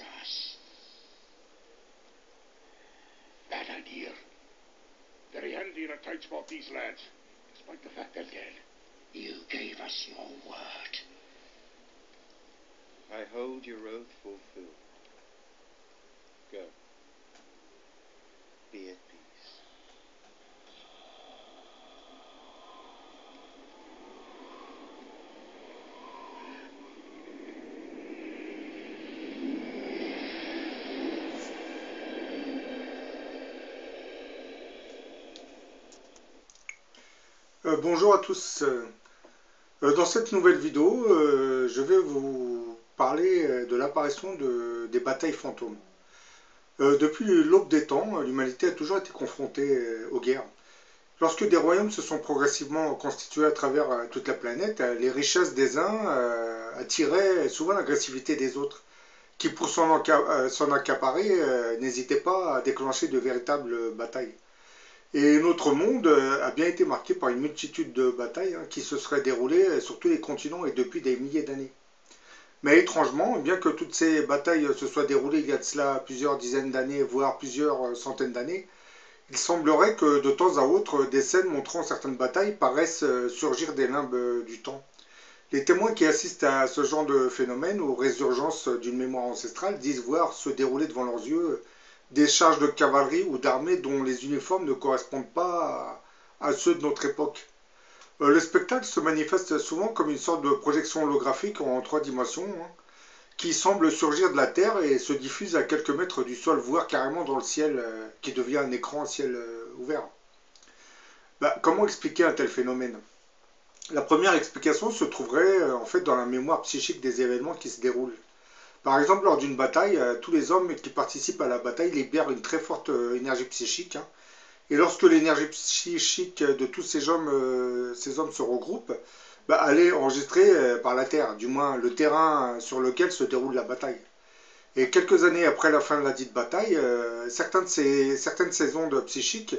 us. That idea. Very handy in a tight spot, these lads, despite the fact they're dead. You gave us your word. I hold your oath fulfilled. Go. Be at peace. Bonjour à tous. Dans cette nouvelle vidéo, je vais vous parler de l'apparition des batailles fantômes. Depuis l'aube des temps, l'humanité a toujours été confrontée aux guerres. Lorsque des royaumes se sont progressivement constitués à travers toute la planète, les richesses des uns attiraient souvent l'agressivité des autres, qui pour s'en accaparer n'hésitaient pas à déclencher de véritables batailles. Et notre monde a bien été marqué par une multitude de batailles qui se seraient déroulées sur tous les continents et depuis des milliers d'années. Mais étrangement, bien que toutes ces batailles se soient déroulées il y a de cela plusieurs dizaines d'années, voire plusieurs centaines d'années, il semblerait que de temps à autre, des scènes montrant certaines batailles paraissent surgir des limbes du temps. Les témoins qui assistent à ce genre de phénomène, aux résurgences d'une mémoire ancestrale, disent voir se dérouler devant leurs yeux des charges de cavalerie ou d'armées dont les uniformes ne correspondent pas à ceux de notre époque. Le spectacle se manifeste souvent comme une sorte de projection holographique en 3 dimensions, qui semble surgir de la Terre et se diffuse à quelques mètres du sol, voire carrément dans le ciel, qui devient un écran à ciel ouvert. Comment expliquer un tel phénomène? La première explication se trouverait en fait dans la mémoire psychique des événements qui se déroulent. Par exemple, lors d'une bataille, tous les hommes qui participent à la bataille libèrent une très forte énergie psychique. Et lorsque l'énergie psychique de tous ces hommes se regroupe, elle est enregistrée par la Terre, du moins le terrain sur lequel se déroule la bataille. Et quelques années après la fin de la dite bataille, certaines de ces ondes psychiques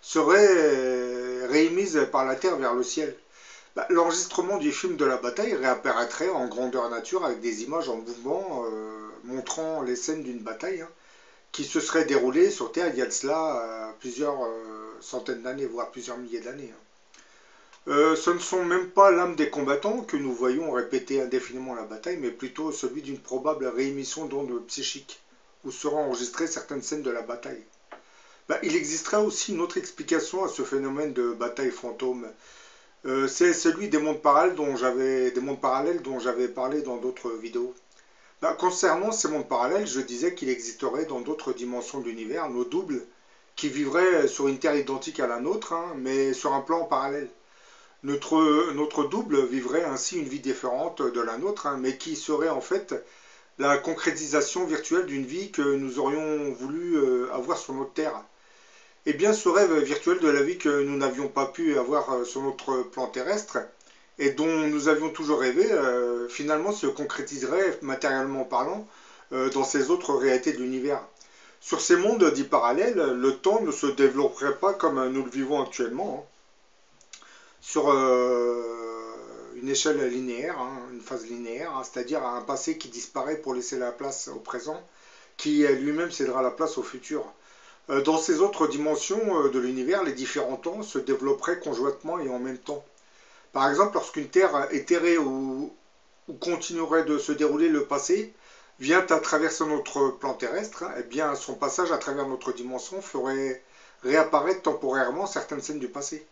seraient réémises par la Terre vers le ciel. L'enregistrement du film de la bataille réapparaîtrait en grandeur nature avec des images en mouvement montrant les scènes d'une bataille qui se serait déroulée sur Terre il y a de cela plusieurs centaines d'années, voire plusieurs milliers d'années. Ce ne sont même pas l'âme des combattants que nous voyons répéter indéfiniment la bataille, mais plutôt celui d'une probable réémission d'ondes psychiques, où seront enregistrées certaines scènes de la bataille. Il existerait aussi une autre explication à ce phénomène de bataille fantôme. C'est celui des mondes parallèles dont j'avais parlé dans d'autres vidéos. Concernant ces mondes parallèles, je disais qu'il existerait dans d'autres dimensions de l'univers nos doubles qui vivraient sur une Terre identique à la nôtre, mais sur un plan parallèle. Notre double vivrait ainsi une vie différente de la nôtre, mais qui serait en fait la concrétisation virtuelle d'une vie que nous aurions voulu avoir sur notre Terre. Et bien ce rêve virtuel de la vie que nous n'avions pas pu avoir sur notre plan terrestre et dont nous avions toujours rêvé, finalement se concrétiserait matériellement parlant dans ces autres réalités de l'univers. Sur ces mondes dits parallèles, le temps ne se développerait pas comme nous le vivons actuellement, sur une échelle linéaire, une phase linéaire, c'est-à-dire un passé qui disparaît pour laisser la place au présent, qui lui-même cédera la place au futur. Dans ces autres dimensions de l'univers, les différents temps se développeraient conjointement et en même temps. Par exemple, lorsqu'une Terre éthérée où continuerait de se dérouler le passé vient à traverser notre plan terrestre, eh bien son passage à travers notre dimension ferait réapparaître temporairement certaines scènes du passé.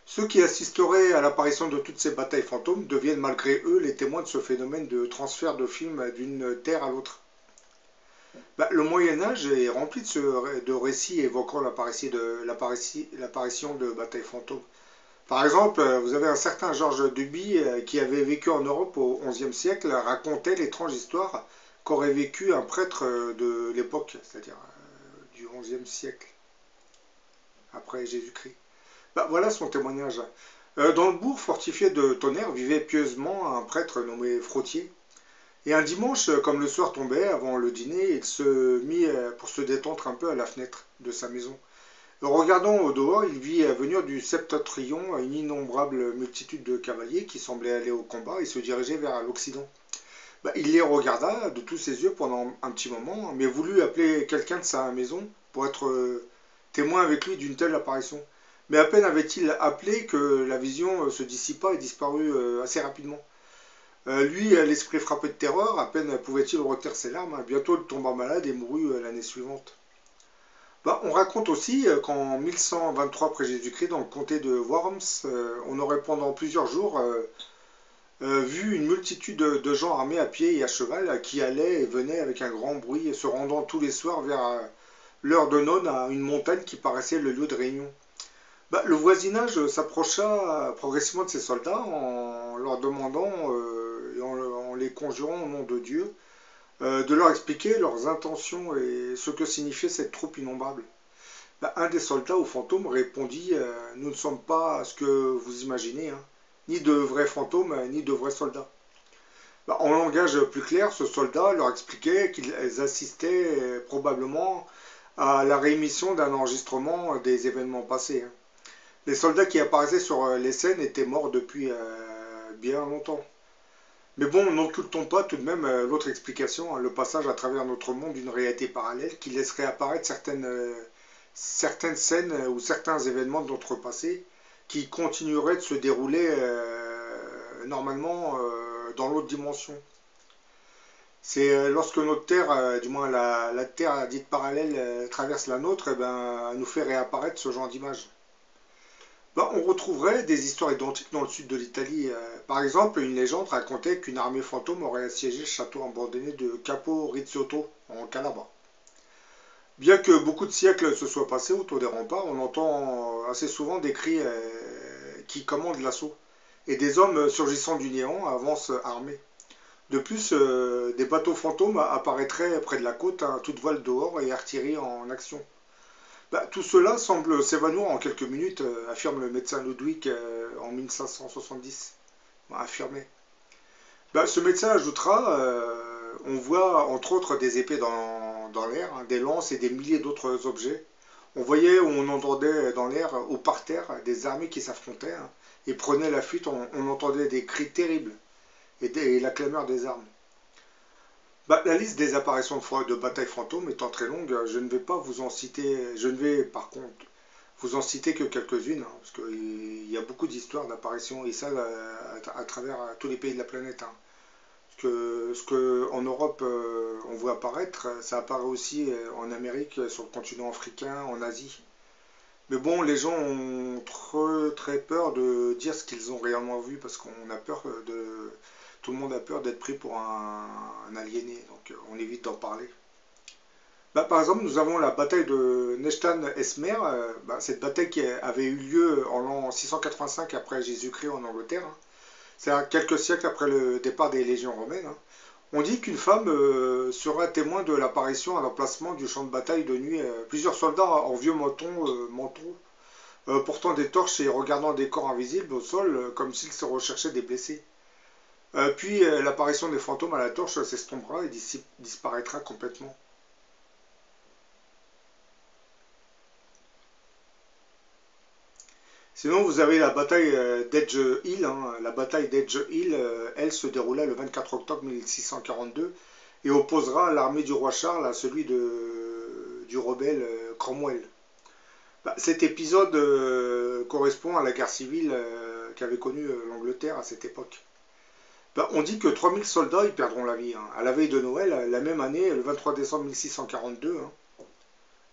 Ceux qui assisteraient à l'apparition de toutes ces batailles fantômes deviennent malgré eux les témoins de ce phénomène de transfert de film d'une Terre à l'autre. Le Moyen-Âge est rempli de récits évoquant l'apparition de batailles fantômes. Par exemple, vous avez un certain Georges Duby qui avait vécu en Europe au XIe siècle, racontait l'étrange histoire qu'aurait vécu un prêtre de l'époque, c'est-à-dire du XIe siècle, après Jésus-Christ. Voilà son témoignage. Dans le bourg fortifié de Tonnerre vivait pieusement un prêtre nommé Frottier. Et un dimanche, comme le soir tombait, avant le dîner, il se mit pour se détendre un peu à la fenêtre de sa maison. Regardant au dehors, il vit venir du septentrion une innombrable multitude de cavaliers qui semblaient aller au combat et se diriger vers l'Occident. Il les regarda de tous ses yeux pendant un petit moment, mais voulut appeler quelqu'un de sa maison pour être témoin avec lui d'une telle apparition. Mais à peine avait-il appelé que la vision se dissipa et disparut assez rapidement. Lui, l'esprit frappé de terreur, à peine pouvait-il retenir ses larmes, hein. Bientôt il tomba malade et mourut l'année suivante. On raconte aussi qu'en 1123 après Jésus-Christ, dans le comté de Worms, on aurait pendant plusieurs jours vu une multitude de gens armés à pied et à cheval qui allaient et venaient avec un grand bruit, se rendant tous les soirs vers l'heure de l'aune à une montagne qui paraissait le lieu de réunion. Le voisinage s'approcha progressivement de ces soldats en leur demandant et en les conjurant au nom de Dieu de leur expliquer leurs intentions et ce que signifiait cette troupe innombrable. Un des soldats aux fantômes répondit nous ne sommes pas ce que vous imaginez, hein, ni de vrais fantômes, ni de vrais soldats. En langage plus clair, ce soldat leur expliquait qu'ils assistaient probablement à la réémission d'un enregistrement des événements passés, hein. Les soldats qui apparaissaient sur les scènes étaient morts depuis bien longtemps. Mais bon, n'occultons pas tout de même l'autre explication, hein, le passage à travers notre monde d'une réalité parallèle qui laisserait apparaître certaines scènes ou certains événements de notre passé qui continueraient de se dérouler normalement dans l'autre dimension. C'est lorsque notre Terre, du moins la Terre dite parallèle, traverse la nôtre, elle nous fait réapparaître ce genre d'image. On retrouverait des histoires identiques dans le sud de l'Italie. Par exemple, une légende racontait qu'une armée fantôme aurait assiégé le château abandonné de Capo Rizziotto, en Calabre. Bien que beaucoup de siècles se soient passés autour des remparts, on entend assez souvent des cris qui commandent l'assaut, et des hommes surgissant du néant avancent armés. De plus, des bateaux fantômes apparaîtraient près de la côte, hein, toute voile dehors et artillerie en action. Tout cela semble s'évanouir en quelques minutes, affirme le médecin Ludwig en 1570. Affirmé. Ce médecin ajoutera on voit entre autres des épées dans l'air, hein, des lances et des milliers d'autres objets. On voyait ou on entendait dans l'air ou par terre des armées qui s'affrontaient, hein, et prenaient la fuite. On entendait des cris terribles et la clameur des armes. La liste des apparitions de batailles fantômes étant très longue, je ne vais pas vous en citer, je ne vais par contre vous en citer que quelques-unes, hein, parce qu'il y a beaucoup d'histoires d'apparitions, et ça à travers tous les pays de la planète, hein. Ce que en Europe on voit apparaître, ça apparaît aussi en Amérique, sur le continent africain, en Asie. Mais bon, les gens ont très peur de dire ce qu'ils ont réellement vu, parce qu'on a peur de... Tout le monde a peur d'être pris pour un aliéné, donc on évite d'en parler. Par exemple, nous avons la bataille de Nechtan-Esmer, cette bataille qui avait eu lieu en l'an 685 après Jésus-Christ en Angleterre, hein. C'est quelques siècles après le départ des légions romaines, hein. On dit qu'une femme sera témoin de l'apparition à l'emplacement du champ de bataille de nuit. Plusieurs soldats en vieux manteaux, portant des torches et regardant des corps invisibles au sol, comme s'ils se recherchaient des blessés. Puis l'apparition des fantômes à la torche s'estompera et disparaîtra complètement. Sinon, vous avez la bataille d'Edge Hill, hein. La bataille d'Edge Hill, elle se déroula le 24 octobre 1642 et opposera l'armée du roi Charles à celui du rebelle Cromwell. Cet épisode correspond à la guerre civile qu'avait connue l'Angleterre à cette époque. On dit que 3000 soldats y perdront la vie, hein. À la veille de Noël, la même année, le 23 décembre 1642, hein,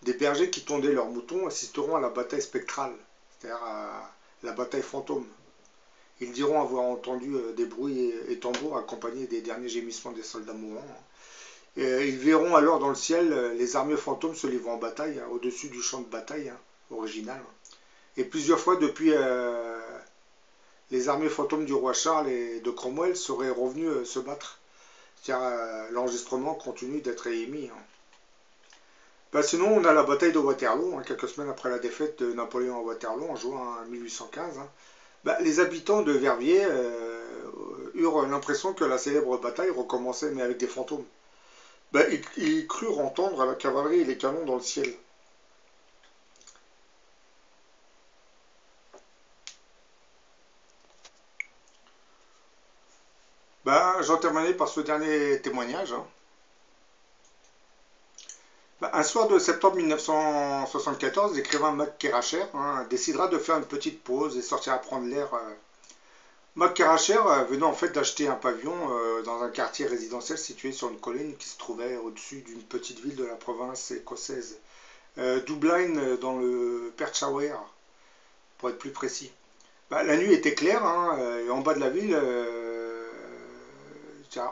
des bergers qui tondaient leurs moutons assisteront à la bataille spectrale, c'est-à-dire à la bataille fantôme. Ils diront avoir entendu des bruits et tambours accompagnés des derniers gémissements des soldats mourants, hein. Ils verront alors dans le ciel les armées fantômes se livrant en bataille, hein, au-dessus du champ de bataille, hein, original. Et plusieurs fois depuis, les armées fantômes du roi Charles et de Cromwell seraient revenues se battre. Car l'enregistrement continue d'être émis, hein. Sinon, on a la bataille de Waterloo, hein, quelques semaines après la défaite de Napoléon à Waterloo en juin 1815. Hein. Les habitants de Verviers eurent l'impression que la célèbre bataille recommençait, mais avec des fantômes. Ils crurent entendre la cavalerie et les canons dans le ciel. Ben, j'en terminais par ce dernier témoignage, hein. Ben, un soir de septembre 1974, l'écrivain Mac Keracher, hein, décidera de faire une petite pause et sortira prendre l'air. Mac Keracher venait en fait d'acheter un pavillon dans un quartier résidentiel situé sur une colline qui se trouvait au-dessus d'une petite ville de la province écossaise, Dublin, dans le Perthshire, pour être plus précis. Bah, la nuit était claire, hein, et en bas de la ville,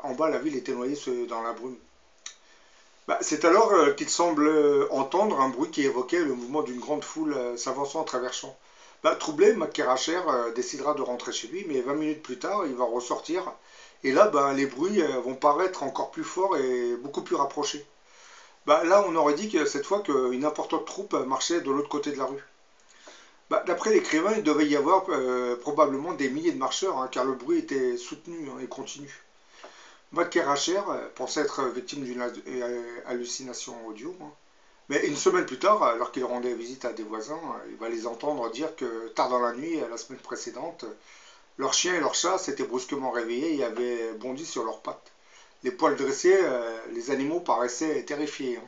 en bas la ville était noyée dans la brume. Bah, c'est alors qu'il semble entendre un bruit qui évoquait le mouvement d'une grande foule s'avançant à travers champs. Bah, troublé, McKeracher décidera de rentrer chez lui, mais 20 minutes plus tard, il va ressortir. Et là, bah, les bruits vont paraître encore plus forts et beaucoup plus rapprochés. Bah, là, on aurait dit que cette fois qu'une importante troupe marchait de l'autre côté de la rue. Bah, d'après l'écrivain, il devait y avoir probablement des milliers de marcheurs, hein, car le bruit était soutenu, hein, et continu. Matt Keracher pensait être victime d'une hallucination audio, hein. Mais une semaine plus tard, alors qu'il rendait visite à des voisins, il va les entendre dire que tard dans la nuit, la semaine précédente, leur chien et leur chat s'étaient brusquement réveillés et avaient bondi sur leurs pattes. Les poils dressés, les animaux paraissaient terrifiés, hein.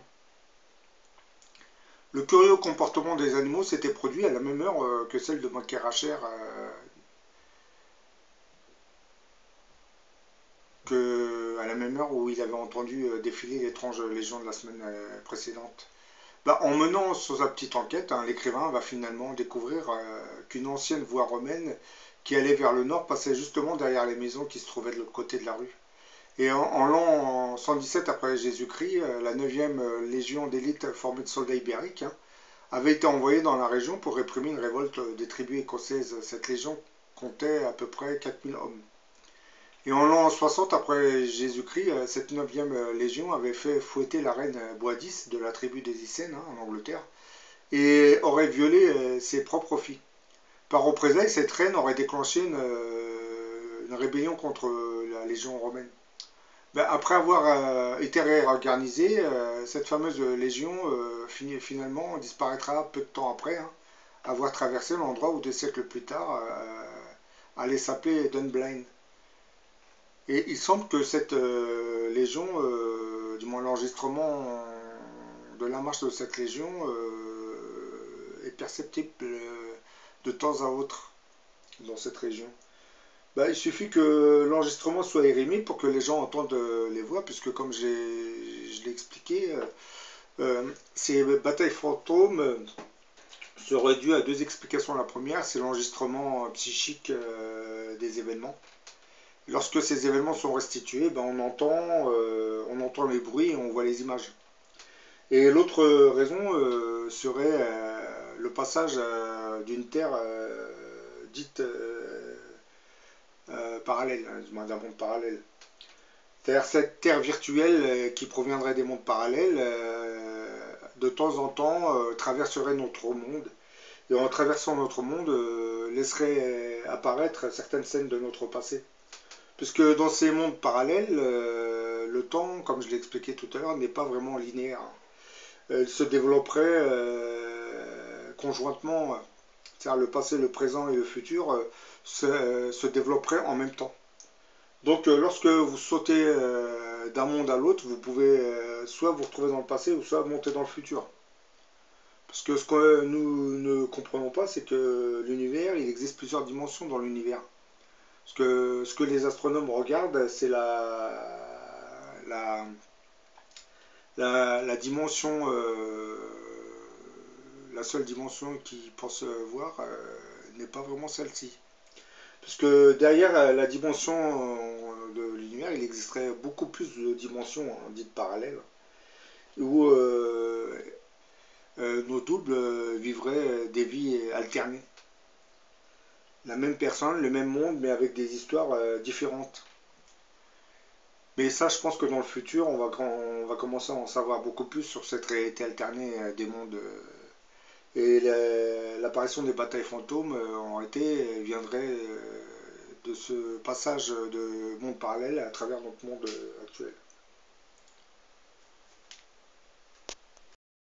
Le curieux comportement des animaux s'était produit à la même heure que celle de Matt Keracher, à la même heure où il avait entendu défiler l'étrange légende de la semaine précédente. Bah, en menant sa petite enquête, hein, l'écrivain va finalement découvrir qu'une ancienne voie romaine qui allait vers le nord passait justement derrière les maisons qui se trouvaient de l'autre côté de la rue. Et en l'an 117 après Jésus-Christ, la 9e légion d'élite formée de soldats ibériques, hein, avait été envoyée dans la région pour réprimer une révolte des tribus écossaises. Cette légion comptait à peu près 4000 hommes. Et en l'an 60 après Jésus-Christ, cette 9e légion avait fait fouetter la reine Boadis de la tribu des Icènes, hein, en Angleterre, et aurait violé ses propres filles. Par représailles, cette reine aurait déclenché une rébellion contre la légion romaine. Ben, après avoir été réorganisée, cette fameuse légion finalement disparaîtra peu de temps après, hein, avoir traversé l'endroit où des siècles plus tard allait s'appeler Dunblane. Et il semble que cette légion, du moins l'enregistrement de la marche de cette légion, est perceptible de temps à autre dans cette région. Bah, il suffit que l'enregistrement soit érimé pour que les gens entendent les voix, puisque comme je l'ai expliqué, ces batailles fantômes seraient dues à deux explications. La première, c'est l'enregistrement psychique des événements. Lorsque ces événements sont restitués, ben on entend les bruits et on voit les images. Et l'autre raison serait le passage d'une terre dite parallèle, hein, d'un monde parallèle. C'est-à-dire cette terre virtuelle qui proviendrait des mondes parallèles, de temps en temps traverserait notre monde. Et en traversant notre monde, laisserait apparaître certaines scènes de notre passé. Puisque dans ces mondes parallèles, le temps, comme je l'ai expliqué tout à l'heure, n'est pas vraiment linéaire. Il se développerait conjointement, c'est-à-dire le passé, le présent et le futur se développeraient en même temps. Donc lorsque vous sautez d'un monde à l'autre, vous pouvez soit vous retrouver dans le passé ou soit monter dans le futur. Parce que ce que nous ne comprenons pas, c'est que l'univers, il existe plusieurs dimensions dans l'univers. Ce que les astronomes regardent, c'est la dimension, la seule dimension qu'ils pensent voir n'est pas vraiment celle-ci. Parce que derrière la dimension de l'univers, il existerait beaucoup plus de dimensions, hein, dites parallèles, où nos doubles vivraient des vies alternées. La même personne, le même monde, mais avec des histoires différentes. Mais ça, je pense que dans le futur, on va commencer à en savoir beaucoup plus sur cette réalité alternée des mondes. Et l'apparition des batailles fantômes, en réalité, viendrait de ce passage de monde parallèle à travers notre monde actuel.